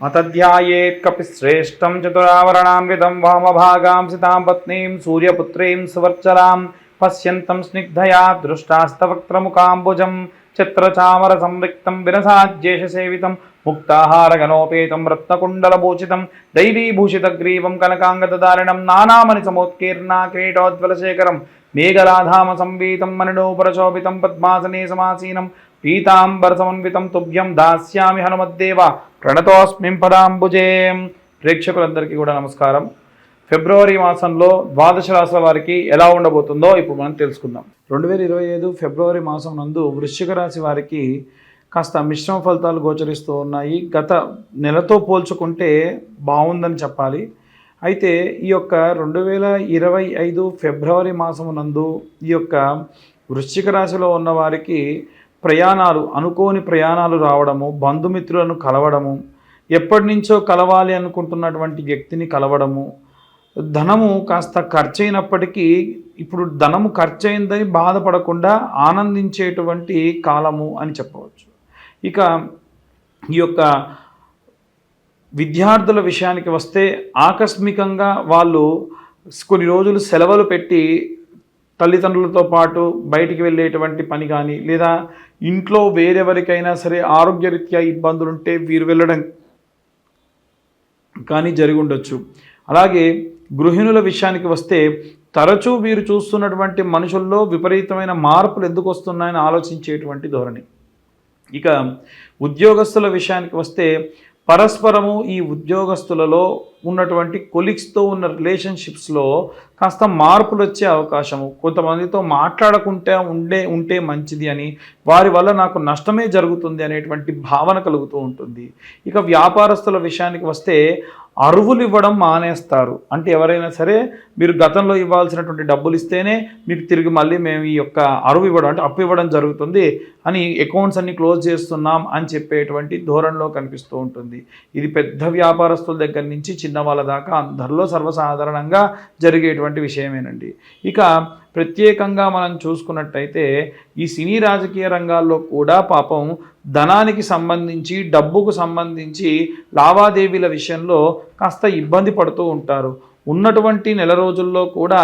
मतध्यायेत् कपिश्रेष्ठं चतुरावरणान्वितं वामभागां सितां पत्नीं सूर्यपुत्रीं सुवर्चलां पश्यन्तं स्निग्धया दृष्टास्तवक्त्रमुकाम्बुजं चित्रचामरसंरिक्तं विरसाज्येषसेवितं मुक्ताहारगणोपेतं रत्नकुण्डलभूषितं दैवीभूषितग्रीवं कनकाङ्गदधारिणं नानामणिसमोत्कीर्णा किरीटोज्ज्वलशेखरं मेघलाधामसंवीतं मणिनूपुरशोभितं पद्मासने समासीनं పీతాంబరసమన్వితం తుభ్యం దాస్యామి హనుమద్దేవ ప్రణతోస్మిం పదాంబుజే. ప్రేక్షకులందరికీ కూడా నమస్కారం. ఫిబ్రవరి మాసంలో ద్వాదశ రాశుల వారికి ఎలా ఉండబోతుందో ఇప్పుడు మనం తెలుసుకుందాం. 2025 ఫిబ్రవరి మాసం నందు వృశ్చిక రాశి వారికి కాస్త మిశ్రమ ఫలితాలు గోచరిస్తూ ఉన్నాయి. గత నెలతో పోల్చుకుంటే బాగుందని చెప్పాలి. అయితే ఈ యొక్క 2025 ఫిబ్రవరి మాసం నందు ఈ యొక్క వృశ్చిక రాశిలో ఉన్న వారికి ప్రయాణాలు, అనుకోని ప్రయాణాలు రావడము, బంధుమిత్రులను కలవడము, ఎప్పటి నుంచో కలవాలి అనుకుంటున్నటువంటి వ్యక్తిని కలవడము, ధనము కాస్త ఖర్చయినప్పటికీ ఇప్పుడు ధనము ఖర్చయిందని బాధపడకుండా ఆనందించేటువంటి కాలము అని చెప్పవచ్చు. ఇక ఈ యొక్క విద్యార్థుల విషయానికి వస్తే ఆకస్మికంగా వాళ్ళు కొన్ని రోజులు సెలవులు పెట్టి తల్లిదండ్రులతో పాటు బయటికి వెళ్ళేటువంటి పని కానీ, లేదా ఇంట్లో వేరెవరికైనా సరే ఆరోగ్యరీత్యా ఇబ్బందులుంటే వీరు వెళ్ళడం కానీ జరిగి ఉండొచ్చు. అలాగే గృహిణుల విషయానికి వస్తే తరచూ వీరు చూస్తున్నటువంటి మనుషుల్లో విపరీతమైన మార్పులు ఎందుకు వస్తున్నాయని ఆలోచించేటువంటి ధోరణి. ఇక ఉద్యోగస్తుల విషయానికి వస్తే పరస్పరము ఈ ఉద్యోగస్తులలో ఉన్నటువంటి కొలీగ్స్తో ఉన్న రిలేషన్షిప్స్లో కాస్త మార్పులు వచ్చే అవకాశము, కొంతమందితో మాట్లాడకుంటే ఉంటే మంచిది అని, వారి వల్ల నాకు నష్టమే జరుగుతుంది అనేటువంటి భావన కలుగుతూ ఉంటుంది. ఇక వ్యాపారస్తుల విషయానికి వస్తే అరువులు ఇవ్వడం మానేస్తారు. అంటే ఎవరైనా సరే మీరు గతంలో ఇవ్వాల్సినటువంటి డబ్బులు ఇస్తేనే మీకు తిరిగి మళ్ళీ మేము ఈ యొక్క అరువు ఇవ్వడం, అంటే అప్పు ఇవ్వడం జరుగుతుంది అని, అకౌంట్స్ అన్ని క్లోజ్ చేస్తున్నాం అని చెప్పేటువంటి ధోరణిలో కనిపిస్తూ ఉంటుంది. ఇది పెద్ద వ్యాపారస్తుల దగ్గర నుంచి చిన్న వాళ్ళ దాకా అందరిలో సర్వసాధారణంగా జరిగేటువంటి విషయమేనండి. ఇక ప్రత్యేకంగా మనం చూసుకున్నట్టయితే ఈ సినీ రాజకీయ రంగాల్లో కూడా పాపం ధనానికి సంబంధించి, డబ్బుకు సంబంధించి లావాదేవీల విషయంలో కాస్త ఇబ్బంది పడుతూ ఉంటారు. ఉన్నటువంటి నెల రోజుల్లో కూడా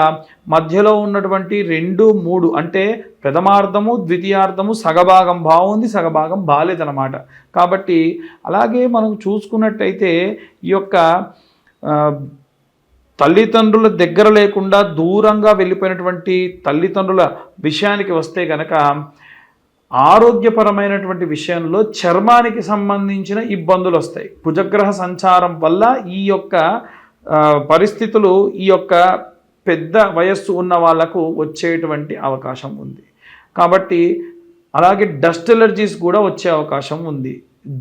మధ్యలో ఉన్నటువంటి 2, 3 అంటే ప్రథమార్థము, ద్వితీయార్థము సగభాగం బాగుంది, సగభాగం బాలేదన్నమాట. కాబట్టి అలాగే మనం చూసుకున్నట్టయితే ఈ యొక్క తల్లిదండ్రుల దగ్గర లేకుండా దూరంగా వెళ్ళిపోయినటువంటి తల్లిదండ్రుల విషయానికి వస్తే కనుక ఆరోగ్యపరమైనటువంటి విషయంలో చర్మానికి సంబంధించిన ఇబ్బందులు వస్తాయి. కుజగ్రహ సంచారం వల్ల ఈ యొక్క పరిస్థితులు ఈ యొక్క పెద్ద వయస్సు ఉన్న వాళ్లకు వచ్చేటువంటి అవకాశం ఉంది. కాబట్టి అలాగే డస్ట్ ఎలర్జీస్ కూడా వచ్చే అవకాశం ఉంది.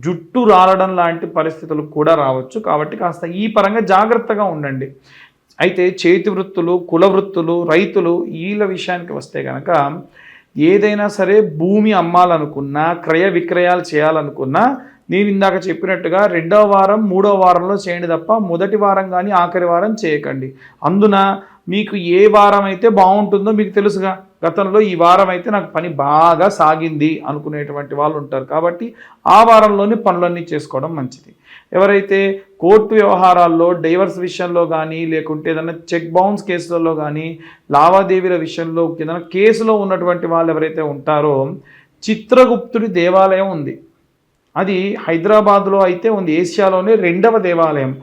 జుట్టు రాలడం లాంటి పరిస్థితులు కూడా రావచ్చు. కాబట్టి కాస్త ఈ పరంగా జాగ్రత్తగా ఉండండి. అయితే చేతి వృత్తులు, కుల వృత్తులు, రైతులు వీళ్ళ విషయానికి వస్తే కనుక ఏదైనా సరే భూమి అమ్మాలనుకున్నా, క్రయ విక్రయాలు చేయాలనుకున్నా నేను ఇందాక చెప్పినట్టుగా 2వ వారం 3వ వారంలో చేయండి తప్ప మొదటి వారం కానీ ఆఖరి వారం చేయకండి. అందున మీకు ఏ వారం అయితే బాగుంటుందో మీకు తెలుసుగా, గతంలో ఈ వారం అయితే నాకు పని బాగా సాగింది అనుకునేటువంటి వాళ్ళు ఉంటారు. కాబట్టి ఆ వారంలోని పనులన్నీ చేసుకోవడం మంచిది. ఎవరైతే కోర్టు వ్యవహారాల్లో, డైవర్స్ విషయంలో కానీ, లేకుంటే ఏదైనా చెక్ బౌన్స్ కేసులలో కానీ, లావాదేవీల విషయంలో ఏదైనా కేసులో ఉన్నటువంటి వాళ్ళు ఎవరైతే ఉంటారో, చిత్రగుప్తుడి దేవాలయం ఉంది. అది హైదరాబాద్లో అయితే ఉంది, ఏషియాలోనే 2వ దేవాలయం.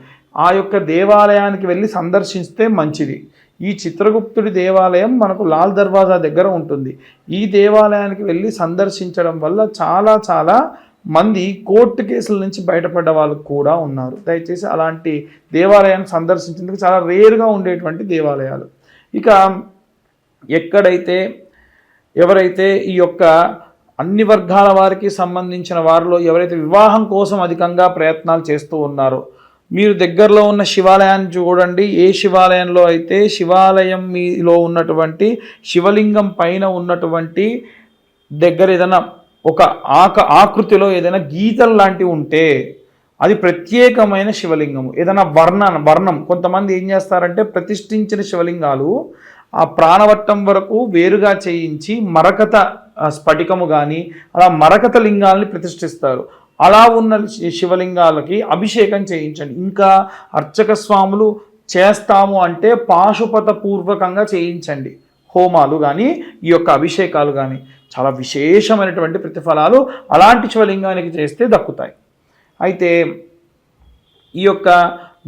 ఆ యొక్క దేవాలయానికి వెళ్ళి సందర్శిస్తే మంచిది. ఈ చిత్రగుప్తుడి దేవాలయం మనకు లాల్ దర్వాజా దగ్గర ఉంటుంది. ఈ దేవాలయానికి వెళ్ళి సందర్శించడం వల్ల చాలా చాలా మంది కోర్టు కేసుల నుంచి బయటపడ్డ వాళ్ళు కూడా ఉన్నారు. దయచేసి అలాంటి దేవాలయాన్ని సందర్శించేందుకు చాలా రేరుగా ఉండేటువంటి దేవాలయాలు. ఇక ఎవరైతే ఈ యొక్క అన్ని వర్గాల వారికి సంబంధించిన వారిలో ఎవరైతే వివాహం కోసం అధికంగా ప్రయత్నాలు చేస్తూ ఉన్నారో, మీరు దగ్గరలో ఉన్న శివాలయాన్ని చూడండి. ఏ శివాలయంలో అయితే శివాలయం మీలో ఉన్నటువంటి శివలింగం పైన ఉన్నటువంటి దగ్గర ఏదైనా ఒక ఆకృతిలో ఏదైనా గీతలు లాంటివి ఉంటే అది ప్రత్యేకమైన శివలింగము. ఏదైనా వర్ణం కొంతమంది ఏం చేస్తారంటే ప్రతిష్ఠించిన శివలింగాలు ఆ ప్రాణవట్టం వరకు వేరుగా చేయించి మరకత స్ఫటికము కానీ అలా మరకత లింగాల్ని ప్రతిష్ఠిస్తారు. అలా ఉన్న శివలింగాలకి అభిషేకం చేయించండి. ఇంకా అర్చక స్వాములు చేస్తాము అంటే పాశుపత పూర్వకంగా చేయించండి. హోమాలు కానీ ఈ యొక్క అభిషేకాలు కానీ చాలా విశేషమైనటువంటి ప్రతిఫలాలు అలాంటి శివలింగానికి చేస్తే దక్కుతాయి. అయితే ఈ యొక్క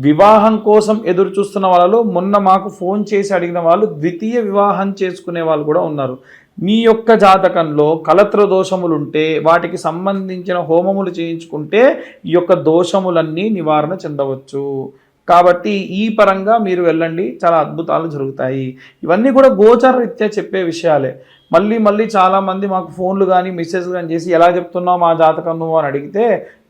వివాహం కోసం ఎదురు చూస్తున్న వాళ్ళలో మొన్న మాకు ఫోన్ చేసి అడిగిన వాళ్ళు ద్వితీయ వివాహం చేసుకునే వాళ్ళు కూడా ఉన్నారు. మీ యొక్క జాతకంలో కలత్ర దోషములు ఉంటే వాటికి సంబంధించిన హోమములు చేయించుకుంటే ఈ యొక్క దోషములన్నీ నివారణ చెందవచ్చు. కాబట్టి ఈ పరంగా మీరు వెళ్ళండి, చాలా అద్భుతాలు జరుగుతాయి. ఇవన్నీ కూడా గోచార రీత్యా చెప్పే విషయాలే. మళ్ళీ చాలామంది మాకు ఫోన్లు కానీ మెసేజ్లు కానీ చేసి ఎలా చెప్తున్నావు మా జాతకం నువ్వు అని అడిగితే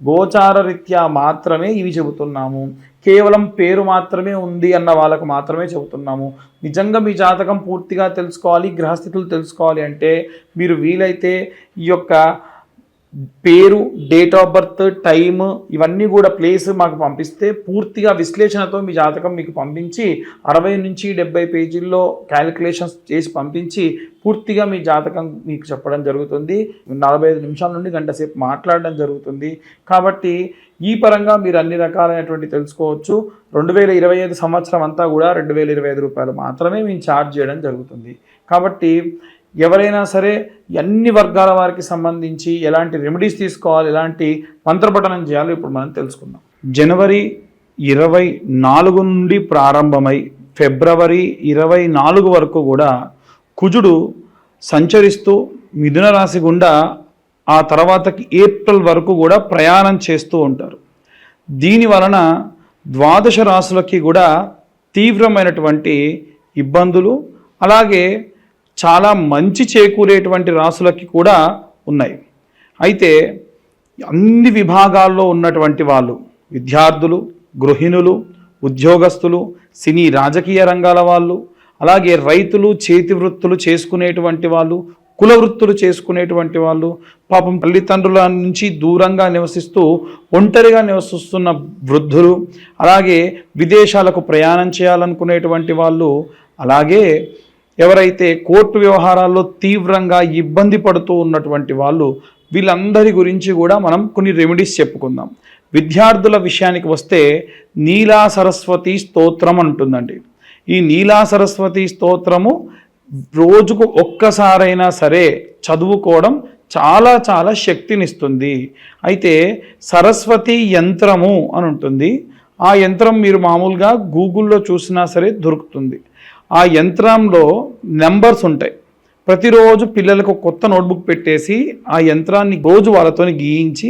గోచార రీత్యా మాత్రమే ఇవి చెబుతున్నాము, కేవలం పేరు మాత్రమే ఉంది అన్న వాళ్ళకు మాత్రమే చెబుతున్నాము. నిజంగా మీ జాతకం పూర్తిగా తెలుసుకోవాలి, గ్రహస్థితులు తెలుసుకోవాలి అంటే మీరు వీలైతే ఈ యొక్క పేరు, డేట్ ఆఫ్ బర్త్, టైమ్, ఇవన్నీ కూడా ప్లేస్ మాకు పంపిస్తే పూర్తిగా విశ్లేషణతో మీ జాతకం మీకు పంపించి 60 నుంచి 70 పేజీల్లో క్యాలిక్యులేషన్స్ చేసి పంపించి పూర్తిగా మీ జాతకం మీకు చెప్పడం జరుగుతుంది. 45 నిమిషాల నుండి గంట సేపు మాట్లాడడం జరుగుతుంది. కాబట్టి ఈ పరంగా మీరు అన్ని రకాలైనటువంటి తెలుసుకోవచ్చు. 2025 సంవత్సరం అంతా కూడా 2025 రూపాయలు మాత్రమే మేము ఛార్జ్ చేయడం జరుగుతుంది. కాబట్టి ఎవరైనా సరే అన్ని వర్గాల వారికి సంబంధించి ఎలాంటి రెమెడీస్ తీసుకోవాలి, ఎలాంటి మంత్రపఠనం చేయాలో ఇప్పుడు మనం తెలుసుకుందాం. జనవరి 24 నుండి ప్రారంభమై ఫిబ్రవరి 24 వరకు కూడా కుజుడు సంచరిస్తూ మిథున రాశి గుండా ఆ తర్వాతకి ఏప్రిల్ వరకు కూడా ప్రయాణం చేస్తూ ఉంటారు. దీని వలన ద్వాదశ రాశులకి కూడా తీవ్రమైనటువంటి ఇబ్బందులు, అలాగే చాలా మంచి చేకూరేటువంటి రాశులకి కూడా ఉన్నాయి. అయితే అన్ని విభాగాల్లో ఉన్నటువంటి వాళ్ళు, విద్యార్థులు, గృహిణులు, ఉద్యోగస్తులు, సినీ రాజకీయ రంగాల వాళ్ళు, అలాగే రైతులు, చేతి వృత్తులు చేసుకునేటువంటి వాళ్ళు, కుల వృత్తులు చేసుకునేటువంటి వాళ్ళు, పాపం తల్లిదండ్రుల నుంచి దూరంగా నివసిస్తూ ఒంటరిగా నివసిస్తున్న వృద్ధులు, అలాగే విదేశాలకు ప్రయాణం చేయాలనుకునేటువంటి వాళ్ళు, అలాగే ఎవరైతే కోర్టు వ్యవహారాల్లో తీవ్రంగా ఇబ్బంది పడుతూ ఉన్నటువంటి వాళ్ళు, వీళ్ళందరి గురించి కూడా మనం కొన్ని రెమెడీస్ చెప్పుకుందాం. విద్యార్థుల విషయానికి వస్తే నీలా సరస్వతి స్తోత్రం అంటుందండి. ఈ నీలా సరస్వతి స్తోత్రము రోజుకు ఒక్కసారైనా సరే చదువుకోవడం చాలా చాలా శక్తినిస్తుంది. అయితే సరస్వతి యంత్రము అని ఉంటుంది. ఆ యంత్రం మీరు మామూలుగా గూగుల్లో చూసినా సరే దొరుకుతుంది. ఆ యంత్రంలో నెంబర్స్ ఉంటాయి. ప్రతిరోజు పిల్లలకు కొత్త నోట్బుక్ పెట్టేసి ఆ యంత్రాన్ని రోజు వాళ్ళతో గీయించి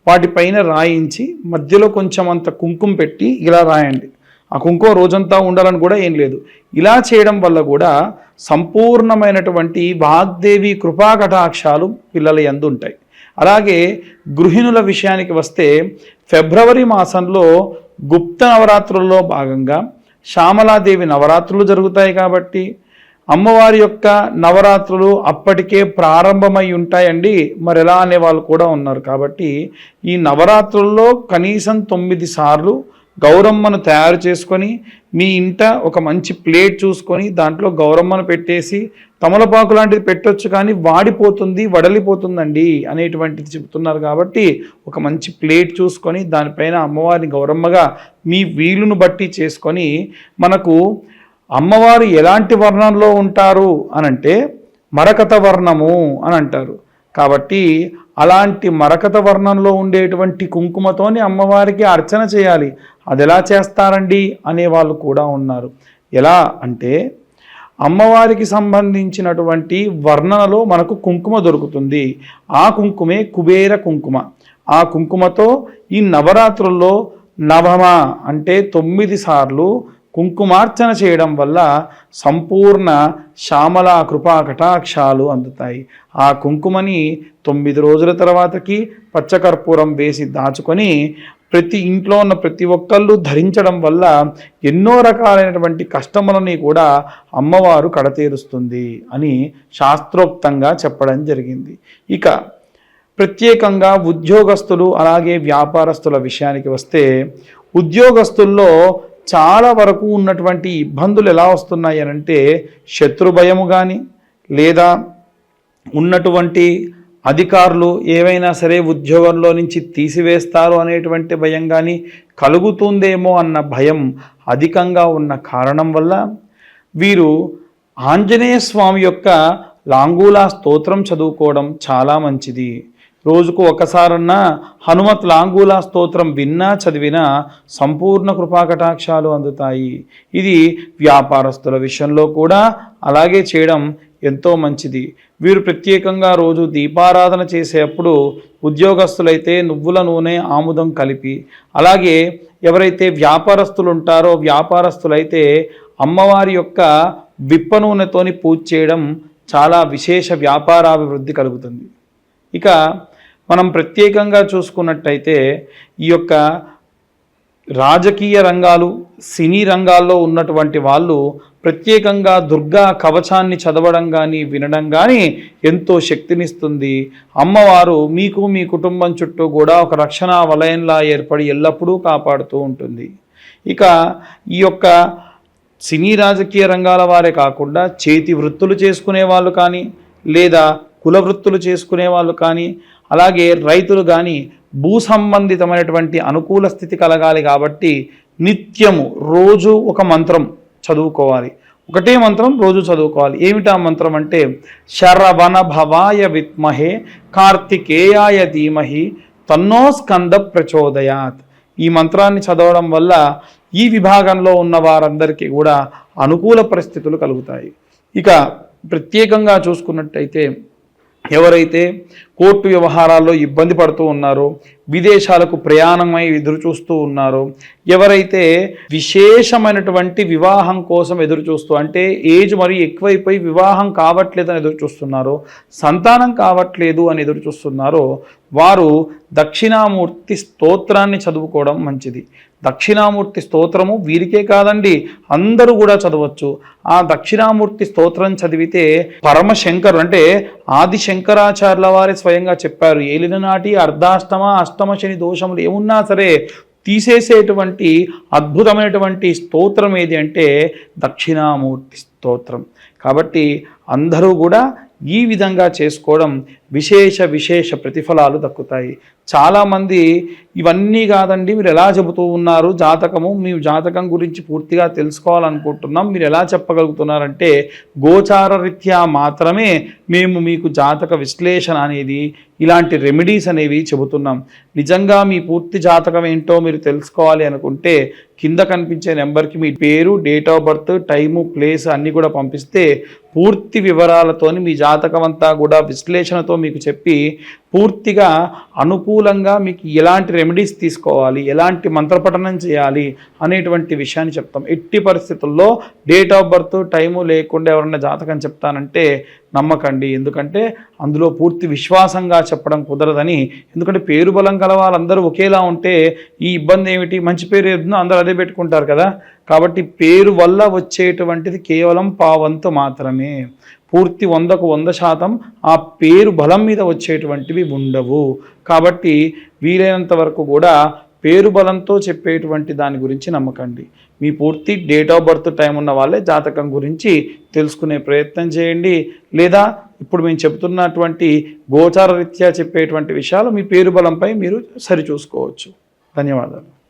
వాటిపైన రాయించి మధ్యలో కొంచెం అంత కుంకుమ పెట్టి ఇలా రాయండి. ఆ కుంకుమ రోజంతా ఉండాలని కూడా ఏం లేదు. ఇలా చేయడం వల్ల కూడా సంపూర్ణమైనటువంటి వాగ్దేవి కృపా కటాక్షాలు పిల్లల యందు ఉంటాయి. అలాగే గృహిణుల విషయానికి వస్తే ఫిబ్రవరి మాసంలో గుప్త నవరాత్రుల్లో భాగంగా శ్యామలాదేవి నవరాత్రులు జరుగుతాయి. కాబట్టి అమ్మవారి యొక్క నవరాత్రులు అప్పటికే ప్రారంభమై ఉంటాయండి, మరి ఎలా అనే వాళ్ళు కూడా ఉన్నారు. కాబట్టి ఈ నవరాత్రుల్లో కనీసం 9 సార్లు గౌరమ్మను తయారు చేసుకొని మీ ఇంట ఒక మంచి ప్లేట్ చూసుకొని దాంట్లో గౌరమ్మను పెట్టేసి, తమలపాకు లాంటిది పెట్టొచ్చు కానీ వాడిపోతుంది, వడలిపోతుందండి అనేటువంటిది చెబుతున్నారు. కాబట్టి ఒక మంచి ప్లేట్ చూసుకొని దానిపైన అమ్మవారిని గౌరమ్మగా మీ వీలును బట్టి చేసుకొని, మనకు అమ్మవారు ఎలాంటి వర్ణంలో ఉంటారు అనంటే మరకత వర్ణము అని అంటారు. కాబట్టి అలాంటి మరకత వర్ణంలో ఉండేటువంటి కుంకుమతోని అమ్మవారికి అర్చన చేయాలి. అది ఎలా చేస్తారండి అనేవాళ్ళు కూడా ఉన్నారు. ఎలా అంటే అమ్మవారికి సంబంధించినటువంటి వర్ణనలో మనకు కుంకుమ దొరుకుతుంది. ఆ కుంకుమే కుబేర కుంకుమ. ఆ కుంకుమతో ఈ నవరాత్రుల్లో నవమ అంటే 9 సార్లు కుంకుమార్చన చేయడం వల్ల సంపూర్ణ శ్యామల కృపా కటాక్షాలు అందుతాయి. ఆ కుంకుమని 9 రోజుల తర్వాతకి పచ్చకర్పూరం వేసి దాచుకొని ప్రతి ఇంట్లో ఉన్న ప్రతి ఒక్కళ్ళు ధరించడం వల్ల ఎన్నో రకాలైనటువంటి కష్టములని కూడా అమ్మవారు కడతీరుస్తుంది అని శాస్త్రోక్తంగా చెప్పడం జరిగింది. ఇక ప్రత్యేకంగా ఉద్యోగస్తులు అలాగే వ్యాపారస్తుల విషయానికి వస్తే ఉద్యోగస్తుల్లో చాలా వరకు ఉన్నటువంటి ఇబ్బందులు ఎలా వస్తున్నాయి అనంటే శత్రు భయము కానీ లేదా ఉన్నటువంటి అధికారులు ఏవైనా సరే ఉద్యోగంలో నుంచి తీసివేస్తారు అనేటువంటి భయం కానీ కలుగుతుందేమో అన్న భయం అధికంగా ఉన్న కారణం వల్ల వీరు ఆంజనేయ స్వామి యొక్క లాంగూలా స్తోత్రం చదువుకోవడం చాలా మంచిది. రోజుకు ఒకసారన్నా హనుమత్ లాంగూలా స్తోత్రం విన్నా చదివినా సంపూర్ణ కృపాకటాక్షాలు అందుతాయి. ఇది వ్యాపారస్తుల విషయంలో కూడా అలాగే చేయడం ఎంతో మంచిది. వీరు ప్రత్యేకంగా రోజు దీపారాధన చేసేటప్పుడు ఉద్యోగస్తులైతే నువ్వుల నూనె ఆముదం కలిపి, అలాగే ఎవరైతే వ్యాపారస్తులు ఉంటారో వ్యాపారస్తులైతే అమ్మవారి యొక్క విప్ప నూనెతోని పూజ చేయడం చాలా విశేష వ్యాపారాభివృద్ధి కలుగుతుంది. ఇక మనం ప్రత్యేకంగా చూసుకున్నట్టయితే ఈ యొక్క రాజకీయ రంగాలు, సినీ రంగాల్లో ఉన్నటువంటి వాళ్ళు ప్రత్యేకంగా దుర్గా కవచాన్ని చదవడం కానీ వినడం కానీ ఎంతో శక్తినిస్తుంది. అమ్మవారు మీకు మీ కుటుంబం చుట్టూ కూడా ఒక రక్షణ వలయంలా ఏర్పడి ఎల్లప్పుడూ కాపాడుతూ ఉంటుంది. ఇక ఈ యొక్క సినీ రాజకీయ రంగాల వారే కాకుండా చేతి వృత్తులు చేసుకునే వాళ్ళు కానీ, లేదా కుల వృత్తులు చేసుకునే వాళ్ళు కానీ, అలాగే రైతులు కానీ భూ సంబంధితమైనటువంటి అనుకూల స్థితి కలగాలి కాబట్టి నిత్యము రోజు ఒక మంత్రం చదువుకోవాలి. ఒకటే మంత్రం రోజు చదువుకోవాలి. ఏమిటా మంత్రం అంటే శరవణ భవాయ విద్మహే కార్తికేయాయ ధీమహి తన్నో స్కంద ప్రచోదయాత్. ఈ మంత్రాన్ని చదవడం వల్ల ఈ విభాగంలో ఉన్న వారందరికీ కూడా అనుకూల పరిస్థితులు కలుగుతాయి. ఇక ప్రత్యేకంగా చూసుకున్నట్టయితే ఎవరైతే కోర్టు వ్యవహారాల్లో ఇబ్బంది పడుతూ ఉన్నారో, విదేశాలకు ప్రయాణమై ఎదురు చూస్తూ ఉన్నారో, ఎవరైతే విశేషమైనటువంటి వివాహం కోసం ఎదురు చూస్తూ, అంటే ఏజ్ మరీ ఎక్కువైపోయి వివాహం కావట్లేదు అని ఎదురు చూస్తున్నారో, సంతానం కావట్లేదు అని ఎదురు చూస్తున్నారో వారు దక్షిణామూర్తి స్తోత్రాన్ని చదువుకోవడం మంచిది. దక్షిణామూర్తి స్తోత్రము వీరికే కాదండి, అందరూ కూడా చదవచ్చు. ఆ దక్షిణామూర్తి స్తోత్రం చదివితే పరమశంకరు అంటే ఆది శంకరాచార్యుల వారి స్వయంగా చెప్పారు, ఏలిన నాటి అర్ధాష్టమ అష్టమ శని దోషములు ఏమున్నా సరే తీసేసేటువంటి అద్భుతమైనటువంటి స్తోత్రం ఏది అంటే దక్షిణామూర్తి స్తోత్రం. కాబట్టి అందరూ కూడా ఈ విధంగా చేసుకోవడం విశేష ప్రతిఫలాలు దక్కుతాయి. చాలామంది ఇవన్నీ కాదండి మీరు ఎలా చెబుతూ ఉన్నారు జాతకము, మీ జాతకం గురించి పూర్తిగా తెలుసుకోవాలనుకుంటున్నాం, మీరు ఎలా చెప్పగలుగుతున్నారంటే గోచార రీత్యా మాత్రమే మేము మీకు జాతక విశ్లేషణ అనేది ఇలాంటి రెమెడీస్ అనేవి చెబుతున్నాం. నిజంగా మీ పూర్తి జాతకం ఏంటో మీరు తెలుసుకోవాలి అనుకుంటే కింద కనిపించే నెంబర్కి మీ పేరు, date of birth, time, place అన్నీ కూడా పంపిస్తే పూర్తి వివరాలతోని మీ జాతకం అంతా కూడా విశ్లేషణతో మీకు చెప్పి పూర్తిగా అనుకూలంగా మీకు ఎలాంటి రెమెడీస్ తీసుకోవాలి, ఎలాంటి మంత్రపఠనం చేయాలి అనేటువంటి విషయాన్ని చెప్తాం. ఎట్టి పరిస్థితుల్లో డేట్ ఆఫ్ బర్త్ టైము లేకుండా ఎవరన్నా జాతకం చెప్తానంటే నమ్మకండి. ఎందుకంటే అందులో పూర్తి విశ్వాసంగా చెప్పడం కుదరదని. ఎందుకంటే పేరు బలం గల వాళ్ళందరూ ఒకేలా ఉంటే ఈ ఇబ్బంది ఏమిటి, మంచి పేరు ఏదో అందరూ అదే పెట్టుకుంటారు కదా. కాబట్టి పేరు వల్ల వచ్చేటువంటిది కేవలం పావంతు మాత్రమే. పూర్తి 100కు 100% ఆ పేరు బలం మీద వచ్చేటువంటివి ఉండవు. కాబట్టి వీలైనంత వరకు కూడా పేరు బలంతో చెప్పేటువంటి దాని గురించి నమ్మకండి. మీ పూర్తి డేట్ ఆఫ్ బర్త్ టైం ఉన్న వాళ్ళే జాతకం గురించి తెలుసుకునే ప్రయత్నం చేయండి. లేదా ఇప్పుడు మేము చెబుతున్నటువంటి గోచార రీత్యా చెప్పేటువంటి విషయాలు మీ పేరు బలంపై మీరు సరిచూసుకోవచ్చు. ధన్యవాదాలు.